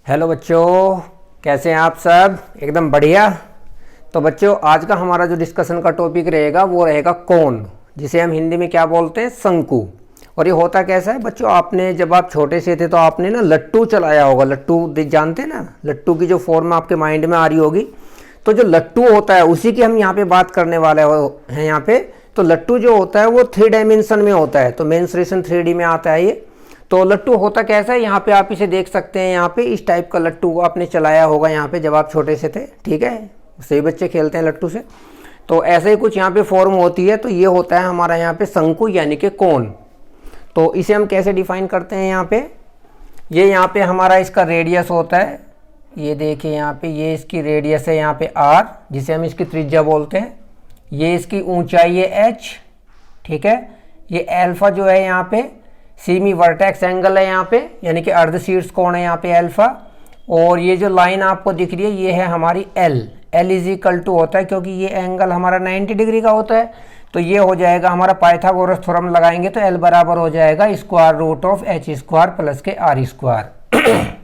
Hello बच्चों, कैसे हैं आप सब? एकदम बढ़िया। तो बच्चों, आज का हमारा जो डिस्कशन का टॉपिक रहेगा वो रहेगा कोन, जिसे हम हिंदी में क्या बोलते हैं, शंकु। और ये होता कैसा है बच्चों, आपने जब आप छोटे से थे तो आपने ना लट्टू चलाया होगा। लट्टू जानते हैं ना, लट्टू की जो फॉर्म आपके माइंड में आ रही होगी। तो जो लट्टू होता है उसी की हम यहाँ पे बात करने वाले हैं यहाँ पे। तो लट्टू जो होता है वो 3 डायमेंशन में होता है, तो मेंस्ट्रुएशन 3D में आता है ये। तो लट्टू होता कैसा है, यहाँ पे आप इसे देख सकते हैं। यहाँ पे इस टाइप का लट्टू आपने चलाया होगा यहाँ पे जब आप छोटे से थे, ठीक है। सही बच्चे खेलते हैं लट्टू से। तो ऐसे ही कुछ यहाँ पे फॉर्म होती है। तो ये होता है हमारा यहाँ पे शंकु यानी कि कोन। तो इसे हम कैसे डिफाइन करते हैं यहाँ पे, ये यहाँ पे हमारा इसका रेडियस होता है। ये देखिए यहाँ पे, ये इसकी रेडियस है यहाँ पे r, जिसे हम इसकी त्रिज्या बोलते हैं। ये इसकी ऊंचाई है h, ठीक है। ये अल्फा जो है यहाँ पे सेमी वर्टेक्स एंगल है यहाँ पे, यानी कि अर्ध शीर्ष कोण है यहाँ पे अल्फा। और ये जो लाइन आपको दिख रही है ये है हमारी L इज इक्वल टू होता है, क्योंकि ये एंगल हमारा 90 डिग्री का होता है। तो ये हो जाएगा हमारा पाइथागोरस थ्योरम लगाएंगे तो L बराबर हो जाएगा square root of h square plus के r स्क्वायर।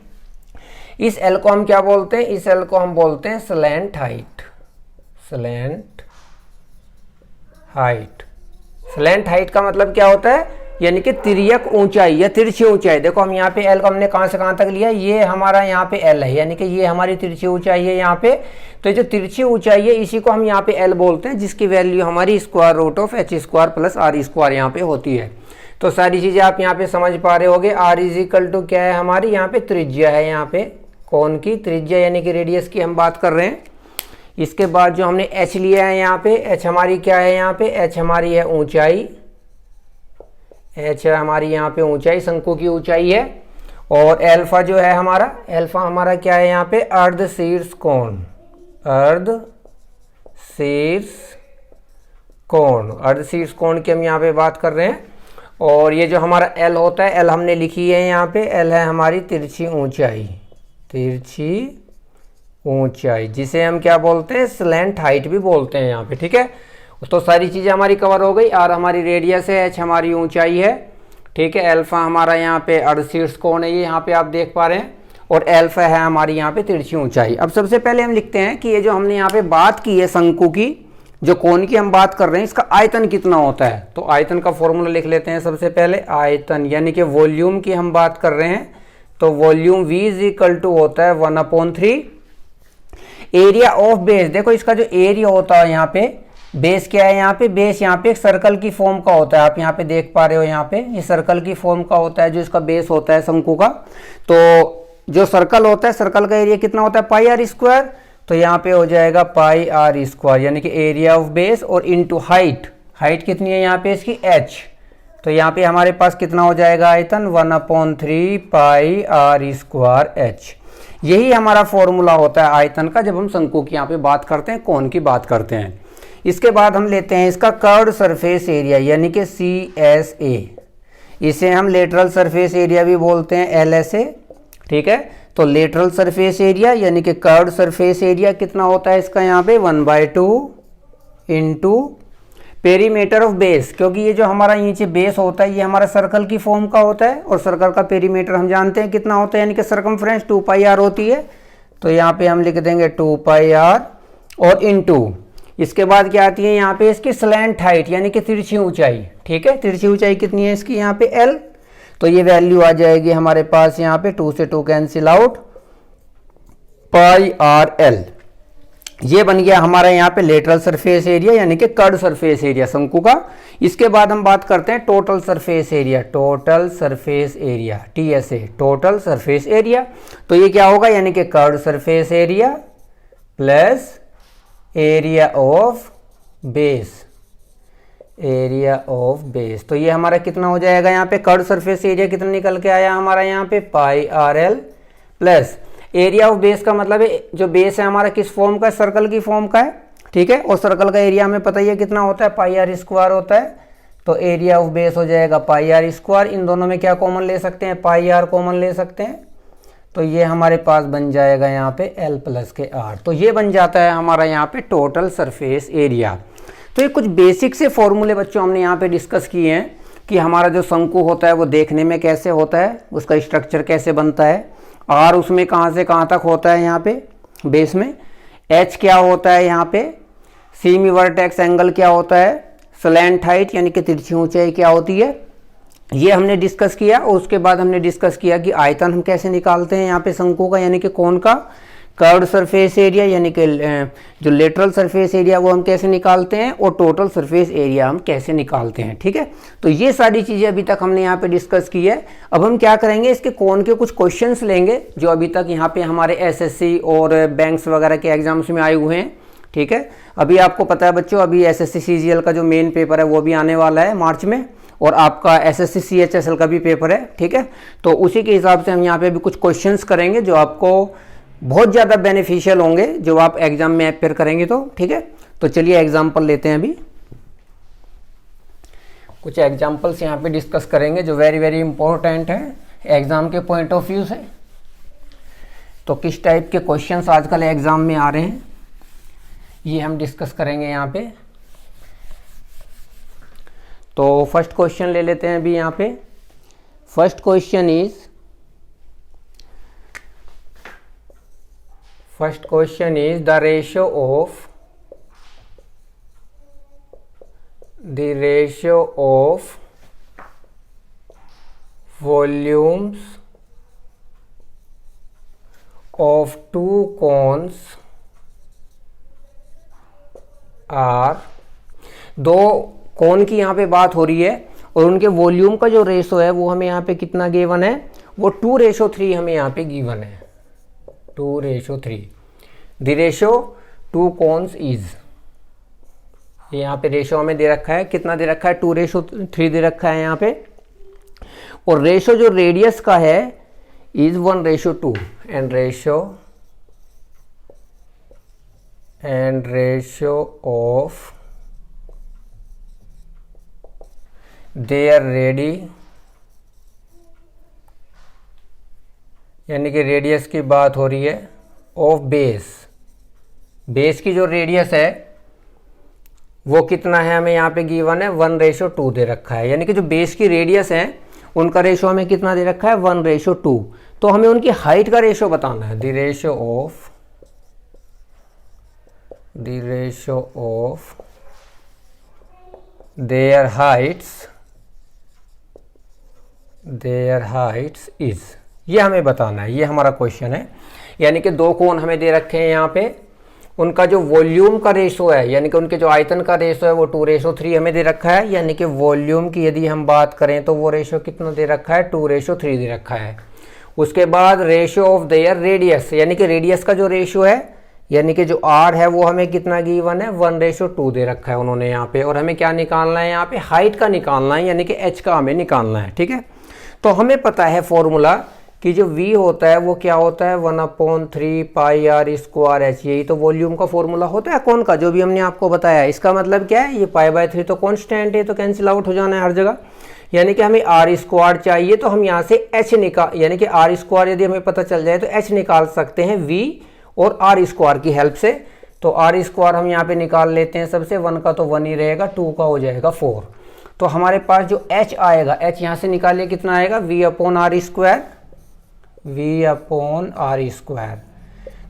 इस L को हम क्या बोलते हैं, इस L को हम बोलते हैं slant height. Slant height, slant height का मतलब क्या होता है, यानी कि तिर्यक ऊंचाई या तिरछी ऊंचाई। देखो हम यहाँ पे L को हमने कहाँ से कहाँ तक लिया, ये हमारा यहाँ पे L है, यानी कि ये हमारी तिरछी ऊंचाई है यहाँ पे। तो ये जो तिरछी ऊंचाई है इसी को हम यहाँ पे L बोलते हैं, जिसकी वैल्यू हमारी square root of h square plus r square यहाँ पे होती है। तो सारी चीजें आप यहाँ पे समझ पा रहे होगे। r इज इक्वल टू क्या है, हमारी यहाँ पे त्रिज्या है, यहाँ पे कोन की त्रिज्या यानी कि रेडियस की हम बात कर रहे हैं। इसके बाद जो हमने h लिया है यहाँ पे, h हमारी क्या है यहाँ पे, h हमारी है ऊंचाई, h हमारी यहाँ पे ऊंचाई, शंकु की ऊंचाई है। और अल्फा जो है हमारा, अल्फा हमारा क्या है यहाँ पे, अर्ध शीर्ष कोण, अर्ध शीर्ष कोण, अर्ध शीर्ष कोण की हम यहाँ पे बात कर रहे हैं। और ये जो हमारा L होता है, L हमने लिखी है यहाँ पे, L है हमारी तिरछी ऊंचाई, तिरछी ऊंचाई, जिसे हम क्या बोलते हैं, स्लैंट हाइट भी बोलते हैं यहाँ पे, ठीक है। तो सारी चीज़ें हमारी कवर हो गई। r हमारी रेडियस है, h हमारी ऊंचाई है, ठीक है। अल्फा हमारा यहाँ पे अर्ध शीर्ष कोण है, ये यहाँ पे आप देख पा रहे हैं। और अल्फा है हमारी यहाँ पे तिरछी ऊंचाई। अब सबसे पहले हम लिखते हैं कि ये जो हमने यहाँ पे बात की है शंकु की, जो कोण की हम बात कर रहे हैं, इसका आयतन कितना होता है। तो आयतन का फॉर्मूला लिख लेते हैं सबसे पहले। आयतन यानी कि वॉल्यूम की हम बात कर रहे हैं, तो volume v is equal to होता है 1/3 एरिया ऑफ बेस। देखो इसका जो एरिया होता है यहाँ पे, बेस क्या है यहाँ पे, बेस यहाँ पे एक सर्कल की फॉर्म का होता है। आप यहाँ पे देख पा रहे हो, यहाँ पे ये सर्कल की फॉर्म का होता है जो इसका बेस होता है शंकु का। तो जो सर्कल होता है, सर्कल का एरिया कितना होता है, पाई आर स्क्वायर। तो यहाँ पे हो जाएगा पाई आर स्क्वायर, यानी कि एरिया ऑफ बेस और इनटू हाइट। हाइट कितनी है यहाँ पे इसकी, h। तो यहाँ पे हमारे पास कितना हो जाएगा आयतन, 1/3 पाई आर स्क्वायर h। यही हमारा फॉर्मूला होता है आयतन का जब हम शंकु की यहाँ पे बात करते हैं, कोण की बात करते हैं। इसके बाद हम लेते हैं इसका कर्व्ड सरफेस एरिया, यानी कि CSA। इसे हम लेटरल सरफेस एरिया भी बोलते हैं, LSA, ठीक है। तो लेटरल सरफेस एरिया यानी कि कर्व्ड सरफेस एरिया कितना होता है इसका यहाँ पे, 1/2 इंटू पेरीमीटर ऑफ बेस। क्योंकि ये जो हमारा नीचे बेस होता है ये हमारा सर्कल की फॉर्म का होता है, और सर्कल का पेरीमीटर हम जानते हैं कितना होता है, यानी कि सर्कमफ्रेंस 2πr होती है। तो यहाँ पे हम लिख देंगे 2πr और इनटू, इसके बाद क्या आती है यहाँ पे इसकी स्लैंट हाइट, यानी कि तिरछी ऊंचाई, ठीक है। तिरछी ऊंचाई कितनी है इसकी यहाँ पे, L। तो ये वैल्यू आ जाएगी हमारे पास यहाँ पे, 2 से 2 cancel out, pi r L। ये बन गया हमारा यहाँ पे लेटरल सरफेस एरिया, यानी कि कर्व्ड सरफेस एरिया शंकु का। इसके बाद हम बात करते हैं total surface area, total surface area, TSA, total surface area. तो ये क्या होगा, यानी कि curved surface area plus area of base, area of base. तो ये हमारा कितना हो जाएगा यहाँ पे, कर्व्ड सरफेस एरिया कितना निकल के आया हमारा यहाँ पे, pi r L plus area of base का मतलब है जो बेस है हमारा किस फॉर्म का, सर्कल की फॉर्म का है, ठीक है। और सर्कल का एरिया हमें पता ही है कितना होता है, पाई आर स्क्वायर होता है। तो एरिया ऑफ बेस हो जाएगा पाई आर स्क्वायर। इन दोनों में क्या कॉमन ले सकते हैं, पाई आर कॉमन ले सकते हैं। तो ये हमारे पास बन जाएगा यहाँ पे L प्लस के R। तो ये बन जाता है हमारा यहाँ पे टोटल सरफेस एरिया। तो ये कुछ बेसिक से फॉर्मूले बच्चों हमने यहाँ पे डिस्कस किए हैं कि हमारा जो शंकु होता है वो देखने में कैसे होता है, उसका स्ट्रक्चर कैसे बनता है, आर उसमें कहाँ से कहाँ तक होता है यहाँ पे बेस में, एच क्या होता है यहाँ पे, सीमी वर्टेक्स एंगल क्या होता है, स्लैंट हाइट यानी कि तिरछी ऊंचाई क्या होती है, ये हमने डिस्कस किया। और उसके बाद हमने डिस्कस किया कि आयतन हम कैसे निकालते हैं यहाँ पे शंकु का यानी कि कोण का, कर्व्ड सरफेस एरिया यानी कि जो लेटरल सरफेस एरिया वो हम कैसे निकालते हैं, और टोटल सरफेस एरिया हम कैसे निकालते हैं। ठीक है, तो ये सारी चीज़ें अभी तक हमने यहाँ पे डिस्कस की है। अब हम क्या करेंगे, इसके कोण के कुछ क्वेश्चंस लेंगे जो अभी तक यहाँ पे हमारे एसएससी और बैंक्स वगैरह के एग्जाम्स में आए हुए हैं। ठीक है, अभी आपको पता है बच्चों, अभी एसएससी सीजीएल का जो मेन पेपर है वो भी आने वाला है मार्च में, और आपका एसएससी सीएचएसएल का भी पेपर है। ठीक है, तो उसी के हिसाब से हम यहाँ पे अभी कुछ क्वेश्चंस करेंगे जो आपको बहुत ज़्यादा बेनिफिशियल होंगे जो आप एग्जाम में अपेयर करेंगे तो। ठीक है, तो चलिए एग्जाम्पल लेते हैं। अभी कुछ एग्जाम्पल्स यहाँ पे डिस्कस करेंगे जो वेरी वेरी इंपॉर्टेंट है एग्जाम के पॉइंट ऑफ व्यू से। तो किस टाइप के क्वेश्चंस आजकल एग्जाम में आ रहे हैं ये हम डिस्कस करेंगे यहाँ पे। तो फर्स्ट क्वेश्चन ले लेते हैं अभी यहाँ पे। First question is the ratio of volumes of two cones are, दो कोन की यहाँ पे बात हो रही है और उनके वॉल्यूम का जो रेशो है वो हमें यहाँ पे कितना गिवन है, वो 2:3 हमें यहाँ पे गिवन है, 2:3। The ratio two cons is, ये यहाँ पे रेशो हमें दे रखा है, कितना दे रखा है, 2:3 दे रखा है यहाँ पे। और रेशो जो रेडियस का है is 1:2 and ratio of their ready, यानी कि रेडियस की बात हो रही है, ऑफ बेस की जो रेडियस है वो कितना है हमें यहाँ पे गिवन है, 1:2 दे रखा है। यानी कि जो बेस की रेडियस है उनका रेशो हमें कितना दे रखा है, 1:2। तो हमें उनकी हाइट का रेशो बताना है, the ratio of their Heights is, ये हमें बताना है, ये हमारा क्वेश्चन है। यानी कि दो कोण हमें दे रखे हैं यहाँ पे, उनका जो वॉल्यूम का रेशो है यानी कि उनके जो आयतन का रेशो है वो 2:3 हमें दे रखा है। यानी कि वॉल्यूम की यदि हम बात करें तो वो रेशो कितना दे रखा है, 2:3 दे रखा है। उसके बाद रेशो ऑफ देयर रेडियस, यानी कि रेडियस का जो रेशो है यानी कि जो आर है वो हमें कितना गिवन है, 1:2 दे रखा है उन्होंने यहाँ पे। और हमें क्या निकालना है यहाँ पे, हाइट का निकालना है, यानी कि एच का हमें निकालना है। ठीक है, तो हमें पता है फॉर्मूला कि जो v होता है वो क्या होता है, 1/3 πr²h, यही तो वॉल्यूम का फॉर्मूला होता है कौन का, जो भी हमने आपको बताया। इसका मतलब क्या है, ये π/3 तो कॉन्स्टेंट है, तो कैंसिल आउट हो जाना है हर जगह। यानी कि हमें r² चाहिए तो हम यहाँ से h निकाल, यानी कि r² यदि हमें पता चल जाए तो h निकाल सकते हैं v और r² की हेल्प से। तो r² हम यहाँ पे निकाल लेते हैं सबसे, 1 का तो 1 ही रहेगा, 2 का हो जाएगा 4। तो हमारे पास जो h आएगा, h यहाँ से निकालिए कितना आएगा, v/r²।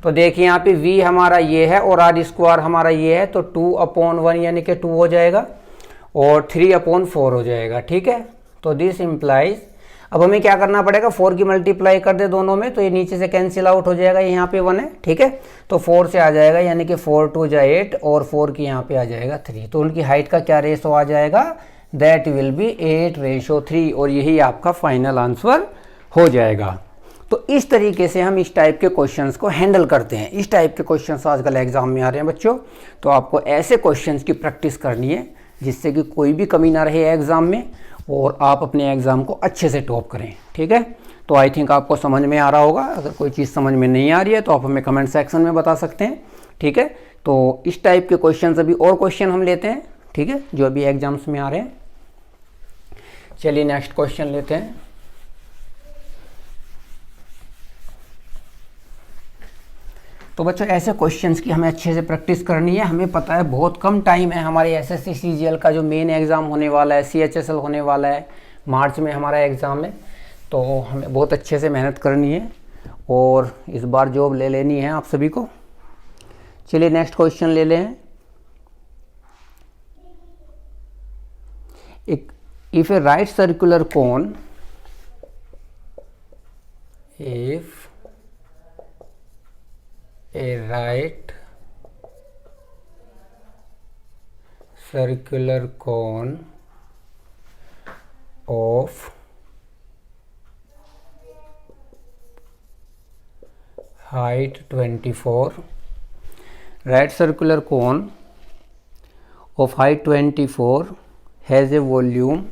तो देखिए यहाँ पे v हमारा ये है और r² हमारा ये है, तो 2/1 यानी कि 2 हो जाएगा और 3/4 हो जाएगा। ठीक है, तो दिस इम्प्लाइज, अब हमें क्या करना पड़ेगा, 4 की मल्टीप्लाई कर दे दोनों में तो ये नीचे से कैंसिल आउट हो जाएगा, यहाँ पे 1 है। ठीक है, तो 4 से आ जाएगा, यानी कि 4 2 जा 8 और 4 की यहाँ पे आ जाएगा 3। तो उनकी हाइट का क्या रेशो आ जाएगा, दैट विल बी 8:3, और यही आपका फाइनल आंसर हो जाएगा। तो इस तरीके से हम इस टाइप के क्वेश्चंस को हैंडल करते हैं। इस टाइप के क्वेश्चंस आजकल एग्जाम में आ रहे हैं बच्चों, तो आपको ऐसे क्वेश्चंस की प्रैक्टिस करनी है जिससे कि कोई भी कमी ना रहे एग्जाम में और आप अपने एग्जाम को अच्छे से टॉप करें। ठीक है, तो आई थिंक आपको समझ में आ रहा होगा। अगर कोई चीज़ समझ में नहीं आ रही है तो आप हमें कमेंट सेक्शन में बता सकते हैं। ठीक है, तो इस टाइप के क्वेश्चन, अभी और क्वेश्चन हम लेते हैं। ठीक है, जो अभी एग्जाम्स में आ रहे हैं। चलिए नेक्स्ट क्वेश्चन लेते हैं। तो बच्चों ऐसे क्वेश्चंस की हमें अच्छे से प्रैक्टिस करनी है। हमें पता है बहुत कम टाइम है, हमारे एसएससी सीजीएल का जो मेन एग्ज़ाम होने वाला है, सीएचएसएल होने वाला है, मार्च में हमारा एग्ज़ाम है। तो हमें बहुत अच्छे से मेहनत करनी है। और इस बार जॉब ले लेनी है आप सभी को। चलिए नेक्स्ट क्वेश्चन ले लें। If A right circular cone, if a right circular cone of height 24, right circular cone of height 24 has a volume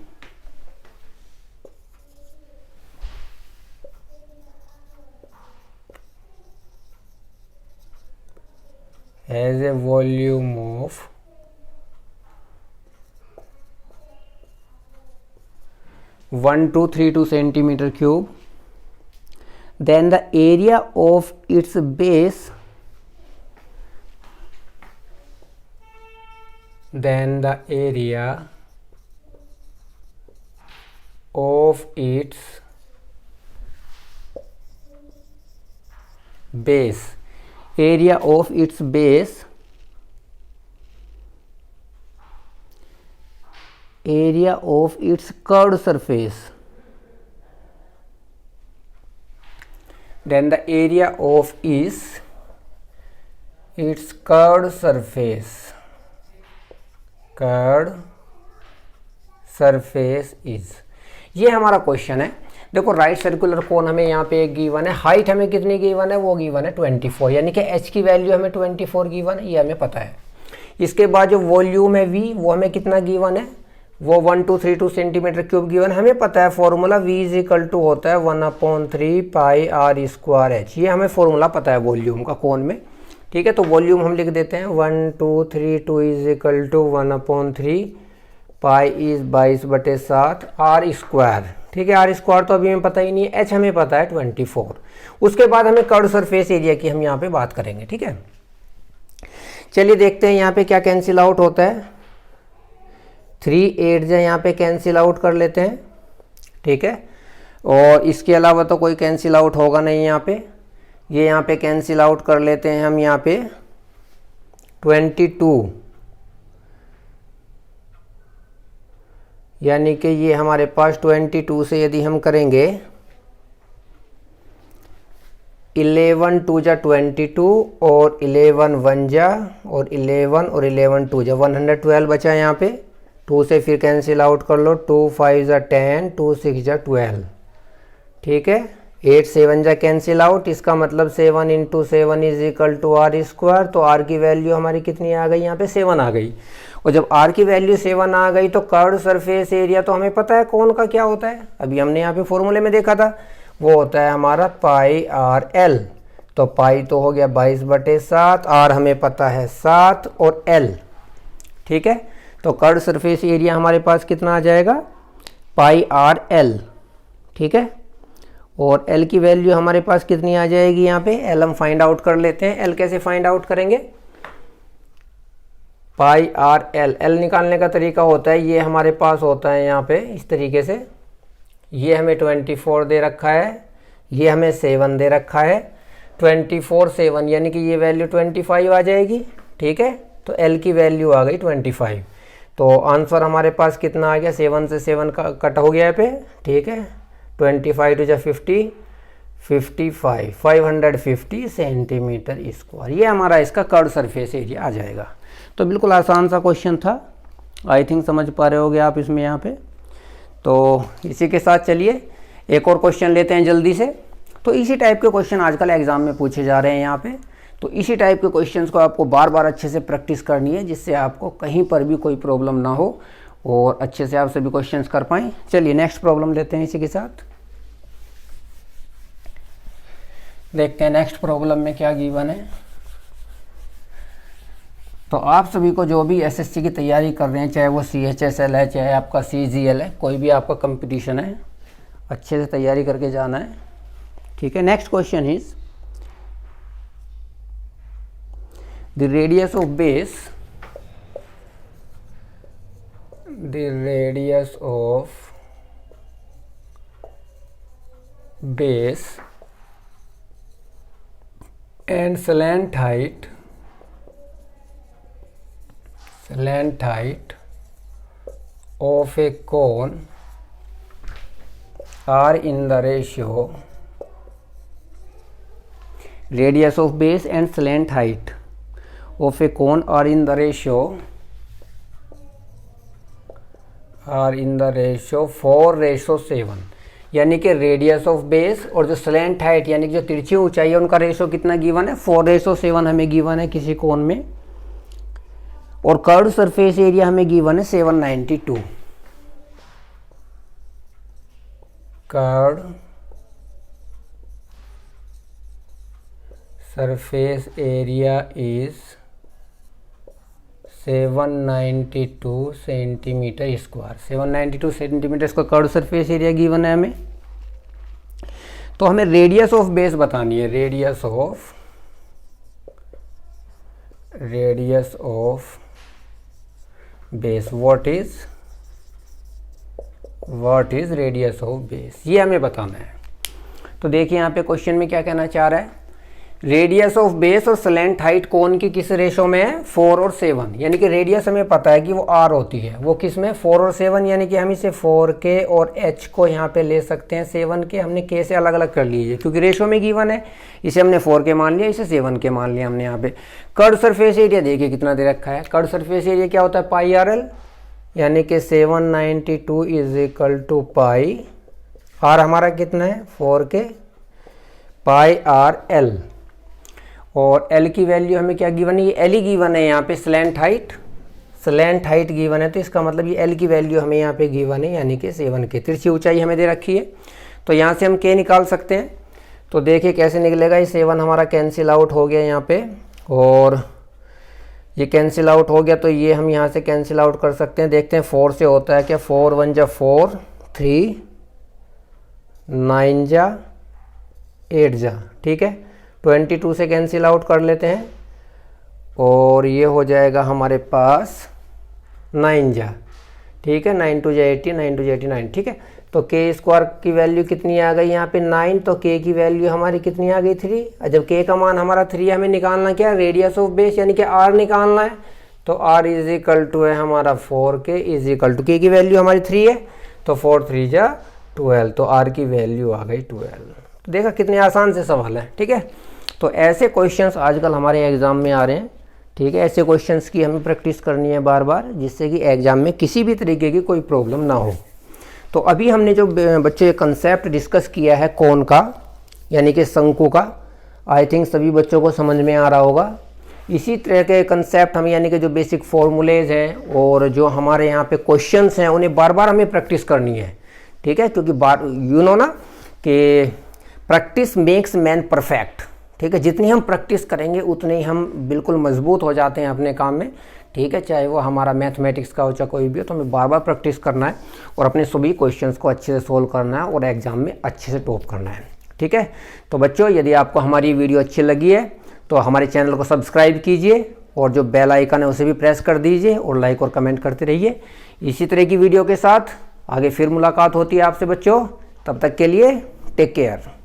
of 1232 centimeter cube, then the area of its base, then the area of its base, area of its base, area of its curved surface, then the area of its curved surface, curved surface is। ये हमारा question है। देखो right circular cone हमें यहाँ पे एक given है, height हमें कितनी गिवन है, वो गिवन है 24, यानी कि h की वैल्यू हमें 24 गिवन है, ये हमें पता है। इसके बाद जो वॉल्यूम है v, वो हमें कितना गिवन है, वो 1232 सेंटीमीटर क्यूब गिवन, हमें पता है formula v is equal to होता है 1/3 पाई आर स्क्वायर एच, ये हमें फॉर्मूला पता है वॉल्यूम का कोन में। ठीक है, तो वॉल्यूम हम लिख देते हैं 1232 is equal to 1/3 pi is 22/7 r square. ठीक है, आर स्क्वायर तो अभी हमें पता ही नहीं है, एच हमें पता है 24। उसके बाद हमें कर्व सरफेस एरिया की हम यहाँ पे बात करेंगे। ठीक है, चलिए देखते हैं यहाँ पे क्या कैंसिल आउट होता है। 3 8 यहाँ पे कैंसिल आउट कर लेते हैं। ठीक है, और इसके अलावा तो कोई कैंसिल आउट होगा नहीं यहाँ पे, ये यहाँ पे कैंसिल आउट कर लेते हैं हम यहाँ पे 22, यानी कि ये हमारे पास 22 से यदि हम करेंगे 11 2 जा 22 और 11 1 जा और 11 और 11 2 जा 112 बचा यहाँ पे। 2 से फिर कैंसिल आउट कर लो, 2 5 जा 10, 2 6 जा 12। ठीक है, 8 7 जा कैंसिल आउट, इसका मतलब 7 into 7 is equal to r square. तो आर की वैल्यू हमारी कितनी आ गई, यहाँ पे 7 आ गई। और जब आर की वैल्यू 7 आ गई तो कर्व सरफेस एरिया तो हमें पता है कौन का क्या होता है, अभी हमने यहाँ पे फॉर्मूले में देखा था, वो होता है हमारा पाई आर एल। तो पाई तो हो गया 22/7, आर हमें पता है 7 और एल। ठीक है, तो कर्व सरफेस एरिया हमारे पास कितना आ जाएगा, पाई आर एल। ठीक है, और एल की वैल्यू हमारे पास कितनी आ जाएगी, यहाँ पे एल हम फाइंड आउट कर लेते हैं। एल कैसे फाइंड आउट करेंगे, पाई आर एल, एल निकालने का तरीका होता है, ये हमारे पास होता है यहाँ पे इस तरीके से, ये हमें 24 दे रखा है, ये हमें 7 दे रखा है, 24 7 यानी कि ये वैल्यू 25 आ जाएगी। ठीक है, तो एल की वैल्यू आ गई 25। तो आंसर हमारे पास कितना आ गया, 7 से 7 का कट हो गया है पे। ठीक है, 25 टू जा 50, 55 550 सेंटीमीटर स्क्वायर, ये हमारा इसका कर्व सरफेस एरिया आ जाएगा। तो बिल्कुल आसान सा क्वेश्चन था, आई थिंक समझ पा रहे होगे आप इसमें यहाँ पे। तो इसी के साथ चलिए एक और क्वेश्चन लेते हैं जल्दी से। तो इसी टाइप के क्वेश्चन आजकल एग्जाम में पूछे जा रहे हैं यहाँ पे, तो इसी टाइप के क्वेश्चंस को आपको बार बार अच्छे से प्रैक्टिस करनी है, जिससे आपको कहीं पर भी कोई प्रॉब्लम ना हो और अच्छे से आप सभी क्वेश्चंस कर पाएँ। चलिए नेक्स्ट प्रॉब्लम लेते हैं इसी के साथ, देखते हैं नेक्स्ट प्रॉब्लम में क्या गिवन है। तो आप सभी को जो भी एसएससी की तैयारी कर रहे हैं, चाहे वो CHSL है, चाहे आपका CGL है, कोई भी आपका कंपटीशन है, अच्छे से तैयारी करके जाना है। ठीक है, next question is the radius of base, the radius of base and slant height of a cone are in the ratio radius of base and slant height of a cone are in the ratio 4:7, यानी कि radius of base और जो slant height यानी कि जो तिरछी ऊंचाई है उनका रेशो कितना गिवन है, 4:7 हमें गिवन है किसी कोण में, और कर्व्ड सरफेस एरिया हमें गिवन है 792। Curved surface area is 792 centimetre square, 792 centimetre square curved surface area given है हमें। तो हमें रेडियस ऑफ बेस बतानी है, radius of base, what is radius of base, ये हमें बताना है। तो देखिए यहाँ पे क्वेश्चन में क्या कहना चाह रहा है, रेडियस ऑफ बेस और स्लैंट हाइट कोन की किस रेशो में है, 4 और 7, यानी कि रेडियस हमें पता है कि वो r होती है, वो किस में 4 और 7, यानी कि हम इसे 4k और h को यहाँ पे ले सकते हैं 7k, हमने k से अलग अलग कर लीजिए क्योंकि रेशो में गिवन है, इसे हमने 4k मान लिया, इसे 7k मान लिया हमने यहाँ पे। कर्व्ड सरफेस एरिया देखिए कितना दे रखा है, कर्व्ड सरफेस एरिया क्या होता है पाई RL, यानी कि 792 is equal to pi, r हमारा कितना है 4k पाई RL, और L की वैल्यू हमें क्या गिवन है, ये L ही गिवन है यहाँ पे, स्लैंट हाइट गिवन है, तो इसका मतलब ये L की वैल्यू हमें यहाँ पे गिवन है, यानी कि 7k। तिरछी ऊंचाई हमें दे रखी है, तो यहाँ से हम k निकाल सकते हैं। तो देखिए कैसे निकलेगा, ये 7 हमारा कैंसिल आउट हो गया यहाँ पे, और ये कैंसिल आउट हो गया, तो ये हम यहाँ से कैंसिल आउट कर सकते हैं। देखते हैं 4 से होता है क्या, 4 1 जा 4, 3 9 जा 8 जा, ठीक है, 22 से कैंसिल आउट कर लेते हैं, और ये हो जाएगा हमारे पास 9 जा, ठीक है, 9 2 जा 80, 9 2 जा 89, ठीक है। तो k स्क्वायर की वैल्यू कितनी आ गई यहाँ पे 9, तो k की वैल्यू हमारी कितनी आ गई 3, और जब k का मान हमारा 3 हमें निकालना क्या, रेडियस ऑफ बेस यानी कि r निकालना है, तो r इज इक्वल टू है हमारा 4k is equal to, k की वैल्यू हमारी 3 है, तो 4 3 जा 12, तो r की वैल्यू आ गई 12। तो देखा कितने आसान से सवाल है, ठीक है। तो ऐसे क्वेश्चंस आजकल हमारे एग्ज़ाम में आ रहे हैं, ठीक है, ऐसे क्वेश्चंस की हमें प्रैक्टिस करनी है बार बार, जिससे कि एग्ज़ाम में किसी भी तरीके की कोई प्रॉब्लम ना हो। तो अभी हमने जो बच्चे कंसेप्ट डिस्कस किया है कोन का, यानी कि शंकु का, आई थिंक सभी बच्चों को समझ में आ रहा होगा। इसी तरह के कंसेप्ट हम, यानी कि जो बेसिक फॉर्मूलेज हैं और जो हमारे यहाँ पे क्वेश्चंस हैं, उन्हें बार बार हमें प्रैक्टिस करनी है, ठीक है, क्योंकि यू नो ना कि प्रैक्टिस मेक्स मैन परफेक्ट, ठीक है, जितनी हम प्रैक्टिस करेंगे उतने ही हम बिल्कुल मजबूत हो जाते हैं अपने काम में, ठीक है, चाहे वो हमारा मैथमेटिक्स का हो चाहे कोई भी हो, तो हमें बार बार प्रैक्टिस करना है और अपने सभी क्वेश्चंस को अच्छे से सोल्व करना है और एग्जाम में अच्छे से टॉप करना है, ठीक है। तो बच्चों, यदि आपको हमारी वीडियो अच्छी लगी है तो हमारे चैनल को सब्सक्राइब कीजिए और जो बेल आइकन है उसे भी प्रेस कर दीजिए, और लाइक और कमेंट करते रहिए। इसी तरह की वीडियो के साथ आगे फिर मुलाकात होती है आपसे बच्चों, तब तक के लिए टेक केयर।